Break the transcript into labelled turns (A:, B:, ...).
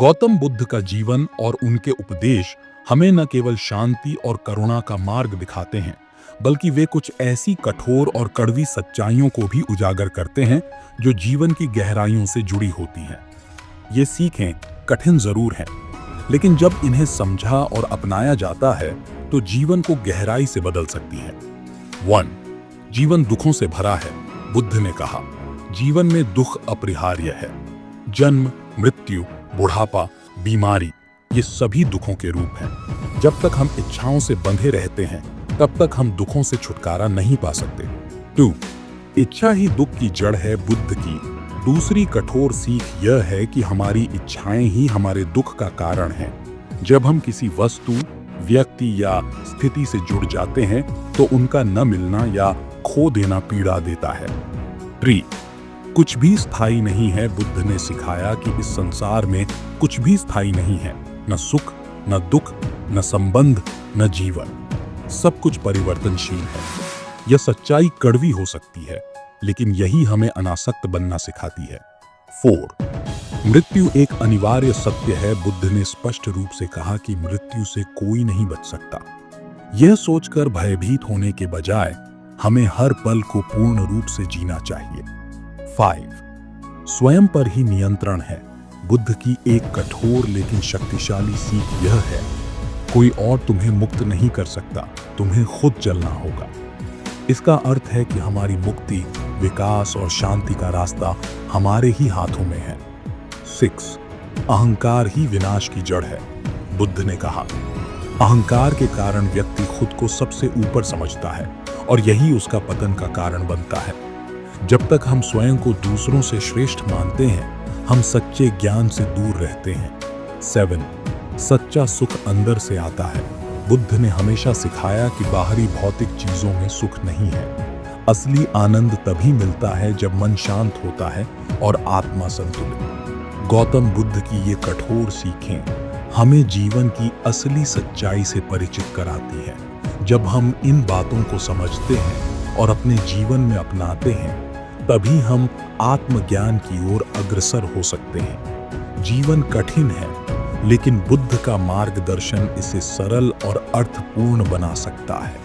A: गौतम बुद्ध का जीवन और उनके उपदेश हमें न केवल शांति और करुणा का मार्ग दिखाते हैं, बल्कि वे कुछ ऐसी कठोर और कड़वी सच्चाइयों को भी उजागर करते हैं जो जीवन की गहराइयों से जुड़ी होती हैं। ये सीखें कठिन जरूर हैं, लेकिन जब इन्हें समझा और अपनाया जाता है तो जीवन को गहराई से बदल सकती है। 1. जीवन दुखों से भरा है। बुद्ध ने कहा, जीवन में दुख अपरिहार्य है। जन्म, मृत्यु, बुढ़ापा, बीमारी, ये सभी दुखों के रूप हैं। जब तक हम इच्छाओं से बंधे रहते हैं, तब तक हम दुखों से छुटकारा नहीं पा सकते। 2. इच्छा ही दुख की जड़ है। बुद्ध की दूसरी कठोर सीख यह है कि हमारी इच्छाएं ही हमारे दुख का कारण हैं। जब हम किसी वस्तु, व्यक्ति या स्थिति से जुड़ जाते हैं तो उनका न मिलना या खो देना पीड़ा देता है। 3. कुछ भी स्थायी नहीं है। बुद्ध ने सिखाया कि इस संसार में कुछ भी स्थायी नहीं है, न सुख, न दुख, न संबंध, न जीवन। सब कुछ परिवर्तनशील है। यह सच्चाई कड़वी हो सकती है, लेकिन यही हमें अनासक्त बनना सिखाती है। 4. मृत्यु एक अनिवार्य सत्य है। बुद्ध ने स्पष्ट रूप से कहा कि मृत्यु से कोई नहीं बच सकता। यह सोचकर भयभीत होने के बजाय हमें हर पल को पूर्ण रूप से जीना चाहिए। 5. स्वयं पर ही नियंत्रण है। बुद्ध की एक कठोर लेकिन शक्तिशाली सीख यह है, कोई और तुम्हें मुक्त नहीं कर सकता, तुम्हें खुद चलना होगा। इसका अर्थ है कि हमारी मुक्ति, विकास और शांति का रास्ता हमारे ही हाथों में है। 6. अहंकार ही विनाश की जड़ है। बुद्ध ने कहा, अहंकार के कारण व्यक्ति खुद को सबसे ऊपर समझता है और यही उसका पतन का कारण बनता है। जब तक हम स्वयं को दूसरों से श्रेष्ठ मानते हैं, हम सच्चे ज्ञान से दूर रहते हैं। 7. सच्चा सुख अंदर से आता है। बुद्ध ने हमेशा सिखाया कि बाहरी भौतिक चीजों में सुख नहीं है। असली आनंद तभी मिलता है जब मन शांत होता है और आत्मा संतुलित। गौतम बुद्ध की ये कठोर सीखें हमें जीवन की असली सच्चाई से परिचित कराती है। जब हम इन बातों को समझते हैं और अपने जीवन में अपनाते हैं, तभी हम आत्मज्ञान की ओर अग्रसर हो सकते हैं। जीवन कठिन है, लेकिन बुद्ध का मार्गदर्शन इसे सरल और अर्थपूर्ण बना सकता है।